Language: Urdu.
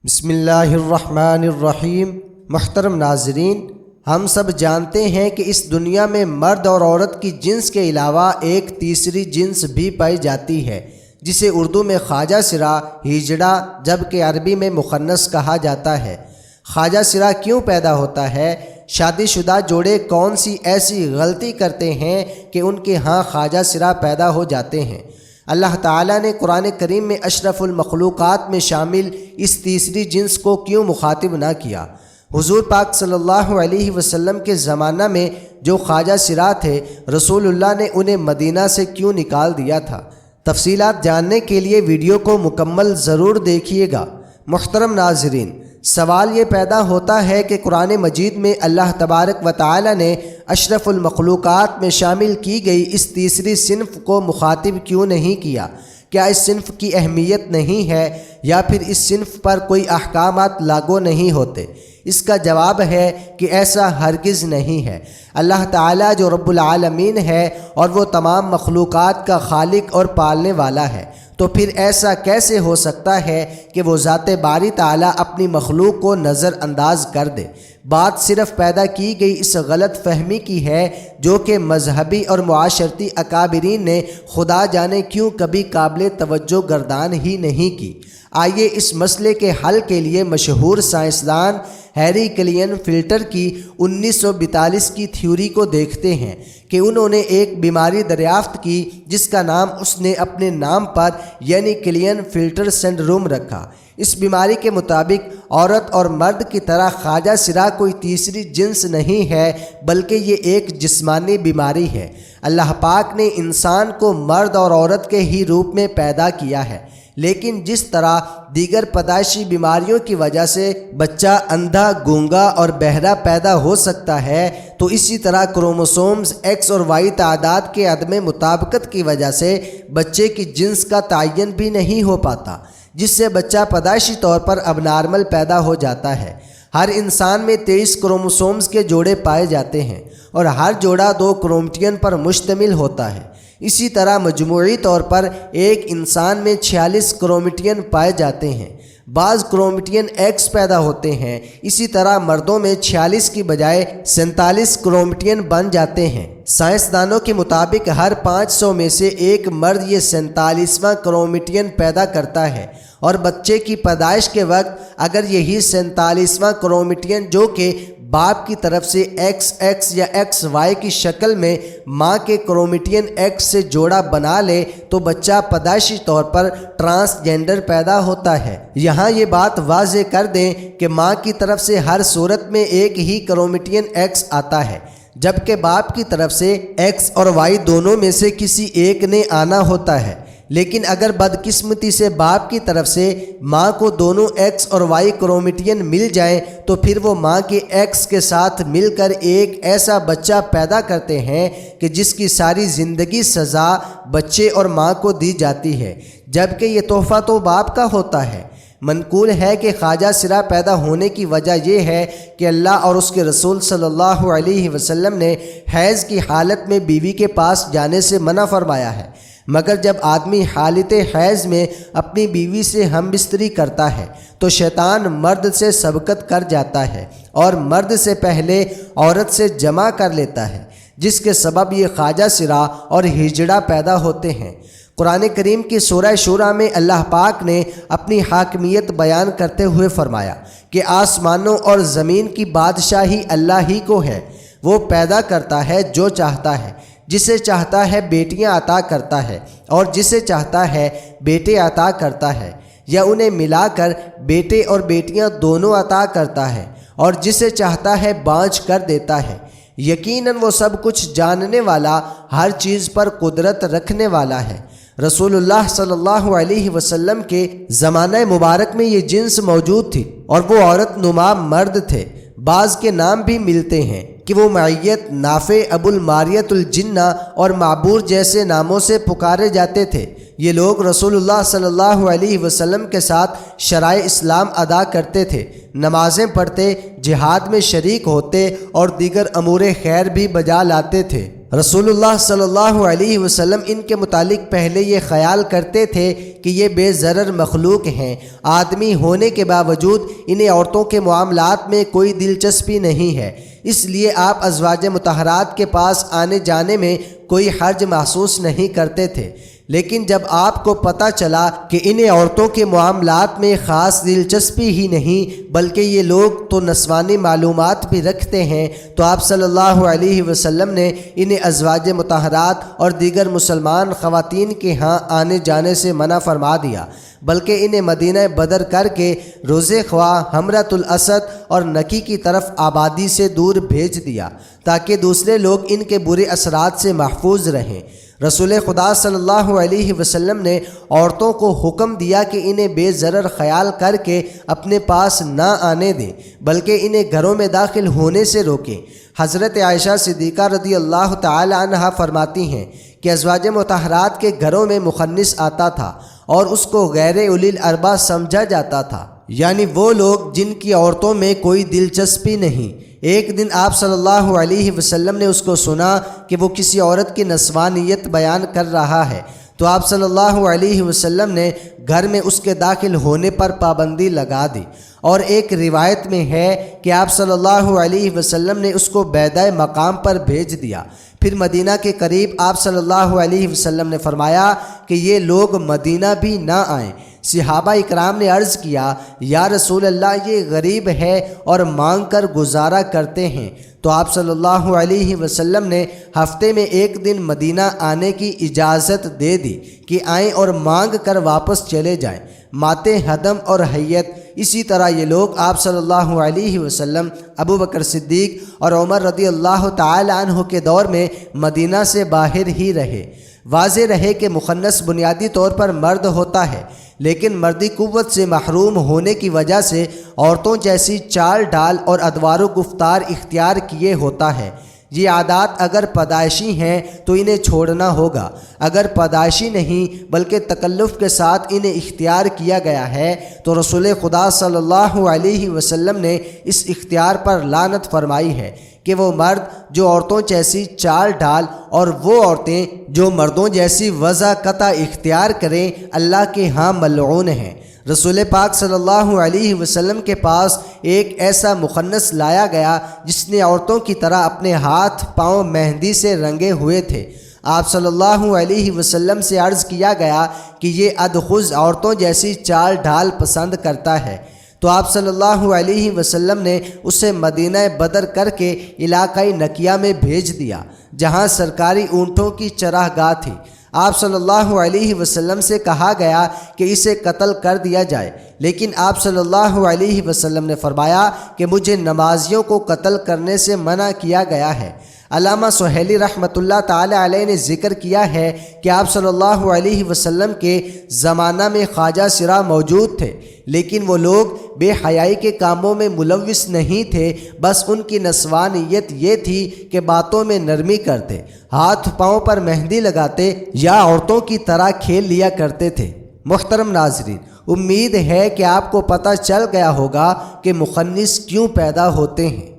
بسم اللہ الرحمن الرحیم۔ محترم ناظرین، ہم سب جانتے ہیں کہ اس دنیا میں مرد اور عورت کی جنس کے علاوہ ایک تیسری جنس بھی پائی جاتی ہے، جسے اردو میں خواجہ سرا ہجڑا جبکہ عربی میں مخنث کہا جاتا ہے۔ خواجہ سرا کیوں پیدا ہوتا ہے؟ شادی شدہ جوڑے کون سی ایسی غلطی کرتے ہیں کہ ان کے ہاں خواجہ سرا پیدا ہو جاتے ہیں؟ اللہ تعالیٰ نے قرآن کریم میں اشرف المخلوقات میں شامل اس تیسری جنس کو کیوں مخاطب نہ کیا؟ حضور پاک صلی اللہ علیہ وسلم کے زمانہ میں جو خواجہ سرا تھے، رسول اللہ نے انہیں مدینہ سے کیوں نکال دیا تھا؟ تفصیلات جاننے کے لیے ویڈیو کو مکمل ضرور دیکھیے گا۔ محترم ناظرین، سوال یہ پیدا ہوتا ہے کہ قرآن مجید میں اللہ تبارک و تعالی نے اشرف المخلوقات میں شامل کی گئی اس تیسری صنف کو مخاطب کیوں نہیں کیا؟ کیا اس صنف کی اہمیت نہیں ہے یا پھر اس صنف پر کوئی احکامات لاگو نہیں ہوتے؟ اس کا جواب ہے کہ ایسا ہرگز نہیں ہے۔ اللہ تعالیٰ جو رب العالمین ہے اور وہ تمام مخلوقات کا خالق اور پالنے والا ہے، تو پھر ایسا کیسے ہو سکتا ہے کہ وہ ذات باری تعالیٰ اپنی مخلوق کو نظر انداز کر دے؟ بات صرف پیدا کی گئی اس غلط فہمی کی ہے جو کہ مذہبی اور معاشرتی اکابرین نے خدا جانے کیوں کبھی قابل توجہ گردان ہی نہیں کی۔ آئیے اس مسئلے کے حل کے لیے مشہور سائنسدان ہیری کلین فلٹر کی 1942 کی تھیوری کو دیکھتے ہیں کہ انہوں نے ایک بیماری دریافت کی جس کا نام اس نے اپنے نام پر یعنی کلین فلٹر سنڈروم رکھا۔ اس بیماری کے مطابق عورت اور مرد کی طرح خواجہ سرا کوئی تیسری جنس نہیں ہے، بلکہ یہ ایک جسمانی بیماری ہے۔ اللہ پاک نے انسان کو مرد اور عورت کے ہی روپ میں پیدا کیا ہے، لیکن جس طرح دیگر پیدائشی بیماریوں کی وجہ سے بچہ اندھا، گونگا اور بہرا پیدا ہو سکتا ہے، تو اسی طرح کروموسومز ایکس اور وائی تعداد کے عدم مطابقت کی وجہ سے بچے کی جنس کا تعین بھی نہیں ہو پاتا، جس سے بچہ پیدائشی طور پر اب نارمل پیدا ہو جاتا ہے۔ ہر انسان میں 23 کروموسومز کے جوڑے پائے جاتے ہیں اور ہر جوڑا 2 کرومٹین پر مشتمل ہوتا ہے۔ اسی طرح مجموعی طور پر ایک انسان میں 46 کرومٹین پائے جاتے ہیں۔ بعض کرومٹین ایکس پیدا ہوتے ہیں، اسی طرح مردوں میں 46 کی بجائے 47 کرومٹین بن جاتے ہیں۔ سائنسدانوں کے مطابق ہر 500 میں سے ایک مرد یہ 47واں کرومٹین پیدا کرتا ہے، اور بچے کی پیدائش کے وقت اگر یہی 47واں کرومٹین جو کہ باپ کی طرف سے ایکس ایکس یا ایکس وائی کی شکل میں ماں کے کرومٹین ایکس سے جوڑا بنا لے تو بچہ پیدائشی طور پر ٹرانسجینڈر پیدا ہوتا ہے۔ یہاں یہ بات واضح کر دیں کہ ماں کی طرف سے ہر صورت میں ایک ہی کرومٹین ایکس آتا ہے، جبکہ باپ کی طرف سے ایکس اور وائی دونوں میں سے کسی ایک نے آنا ہوتا ہے۔ لیکن اگر بدقسمتی سے باپ کی طرف سے ماں کو دونوں ایکس اور وائی کرومٹین مل جائیں تو پھر وہ ماں کے ایکس کے ساتھ مل کر ایک ایسا بچہ پیدا کرتے ہیں کہ جس کی ساری زندگی سزا بچے اور ماں کو دی جاتی ہے، جبکہ یہ تحفہ تو باپ کا ہوتا ہے۔ منقول ہے کہ خواجہ سرا پیدا ہونے کی وجہ یہ ہے کہ اللہ اور اس کے رسول صلی اللہ علیہ وسلم نے حیض کی حالت میں بیوی کے پاس جانے سے منع فرمایا ہے، مگر جب آدمی حالت حیض میں اپنی بیوی سے ہم بستری کرتا ہے تو شیطان مرد سے سبقت کر جاتا ہے اور مرد سے پہلے عورت سے جمع کر لیتا ہے، جس کے سبب یہ خواجہ سرا اور ہجڑا پیدا ہوتے ہیں۔ قرآن کریم کی سورہ شورى میں اللہ پاک نے اپنی حاکمیت بیان کرتے ہوئے فرمایا کہ آسمانوں اور زمین کی بادشاہی اللہ ہی کو ہے، وہ پیدا کرتا ہے جو چاہتا ہے، جسے چاہتا ہے بیٹیاں عطا کرتا ہے اور جسے چاہتا ہے بیٹے عطا کرتا ہے، یا انہیں ملا کر بیٹے اور بیٹیاں دونوں عطا کرتا ہے، اور جسے چاہتا ہے بانجھ کر دیتا ہے۔ یقیناً وہ سب کچھ جاننے والا، ہر چیز پر قدرت رکھنے والا ہے۔ رسول اللہ صلی اللہ علیہ وسلم کے زمانہ مبارک میں یہ جنس موجود تھی اور وہ عورت نما مرد تھے۔ بعض کے نام بھی ملتے ہیں، کہ وہ معیت، نافع، ابو الماریت الجنہ اور معبور جیسے ناموں سے پکارے جاتے تھے۔ یہ لوگ رسول اللہ صلی اللہ علیہ وسلم کے ساتھ شرائع اسلام ادا کرتے تھے، نمازیں پڑھتے، جہاد میں شریک ہوتے اور دیگر امور خیر بھی بجا لاتے تھے۔ رسول اللہ صلی اللہ علیہ وسلم ان کے متعلق پہلے یہ خیال کرتے تھے کہ یہ بے ضرر مخلوق ہیں، آدمی ہونے کے باوجود انہیں عورتوں کے معاملات میں کوئی دلچسپی نہیں ہے، اس لیے آپ ازواج مطہرات کے پاس آنے جانے میں کوئی حرج محسوس نہیں کرتے تھے۔ لیکن جب آپ کو پتہ چلا کہ انہیں عورتوں کے معاملات میں خاص دلچسپی ہی نہیں بلکہ یہ لوگ تو نسوانی معلومات بھی رکھتے ہیں، تو آپ صلی اللہ علیہ وسلم نے انہیں ازواج مطہرات اور دیگر مسلمان خواتین کے ہاں آنے جانے سے منع فرما دیا، بلکہ انہیں مدینہ بدر کر کے روضہ خواہ، حمرۃ الاسد اور نکی کی طرف آبادی سے دور بھیج دیا تاکہ دوسرے لوگ ان کے برے اثرات سے محفوظ رہیں۔ رسول خدا صلی اللہ علیہ وسلم نے عورتوں کو حکم دیا کہ انہیں بے ضرر خیال کر کے اپنے پاس نہ آنے دیں بلکہ انہیں گھروں میں داخل ہونے سے روکیں۔ حضرت عائشہ صدیقہ رضی اللہ تعالی عنہا فرماتی ہیں کہ ازواج مطہرات کے گھروں میں مخنث آتا تھا اور اس کو غیر اولی الاربہ سمجھا جاتا تھا، یعنی وہ لوگ جن کی عورتوں میں کوئی دلچسپی نہیں۔ ایک دن آپ صلی اللہ علیہ وسلم نے اس کو سنا کہ وہ کسی عورت کی نسوانیت بیان کر رہا ہے، تو آپ صلی اللہ علیہ وسلم نے گھر میں اس کے داخل ہونے پر پابندی لگا دی، اور ایک روایت میں ہے کہ آپ صلی اللہ علیہ وسلم نے اس کو بیضۂ مقام پر بھیج دیا۔ پھر مدینہ کے قریب آپ صلی اللہ علیہ وسلم نے فرمایا کہ یہ لوگ مدینہ بھی نہ آئیں۔ صحابہ اکرام نے عرض کیا، یا رسول اللہ، یہ غریب ہے اور مانگ کر گزارا کرتے ہیں، تو آپ صلی اللہ علیہ وسلم نے ہفتے میں ایک دن مدینہ آنے کی اجازت دے دی کہ آئیں اور مانگ کر واپس چلے جائیں۔ ماتے ہدم اور حیت، اسی طرح یہ لوگ آپ صلی اللہ علیہ وسلم، ابو بکر صدیق اور عمر رضی اللہ تعالی عنہ کے دور میں مدینہ سے باہر ہی رہے۔ واضح رہے کہ مخنث بنیادی طور پر مرد ہوتا ہے، لیکن مردی قوت سے محروم ہونے کی وجہ سے عورتوں جیسی چال ڈال اور ادوار و گفتار اختیار کیے ہوتا ہے۔ یہ عادات اگر پیدائشی ہیں تو انہیں چھوڑنا ہوگا، اگر پیدائشی نہیں بلکہ تکلف کے ساتھ انہیں اختیار کیا گیا ہے تو رسول خدا صلی اللہ علیہ وسلم نے اس اختیار پر لعنت فرمائی ہے کہ وہ مرد جو عورتوں جیسی چال ڈال اور وہ عورتیں جو مردوں جیسی وضع قطع اختیار کریں اللہ کے ہاں ملعون ہیں۔ رسول پاک صلی اللہ علیہ وسلم کے پاس ایک ایسا مخنث لایا گیا جس نے عورتوں کی طرح اپنے ہاتھ پاؤں مہندی سے رنگے ہوئے تھے۔ آپ صلی اللہ علیہ وسلم سے عرض کیا گیا کہ یہ ادخز عورتوں جیسی چال ڈھال پسند کرتا ہے، تو آپ صلی اللہ علیہ وسلم نے اسے مدینہ بدر کر کے علاقۂ نکیہ میں بھیج دیا جہاں سرکاری اونٹوں کی چراگاہ تھی۔ آپ صلی اللہ علیہ وسلم سے کہا گیا کہ اسے قتل کر دیا جائے، لیکن آپ صلی اللہ علیہ وسلم نے فرمایا کہ مجھے نمازیوں کو قتل کرنے سے منع کیا گیا ہے۔ علامہ سہیلی رحمۃ اللہ تعالی علیہ نے ذکر کیا ہے کہ آپ صلی اللہ علیہ وسلم کے زمانہ میں خواجہ سرا موجود تھے، لیکن وہ لوگ بے حیائی کے کاموں میں ملوث نہیں تھے، بس ان کی نسوانیت یہ تھی کہ باتوں میں نرمی کرتے، ہاتھ پاؤں پر مہندی لگاتے یا عورتوں کی طرح کھیل لیا کرتے تھے۔ محترم ناظرین، امید ہے کہ آپ کو پتہ چل گیا ہوگا کہ مخنث کیوں پیدا ہوتے ہیں۔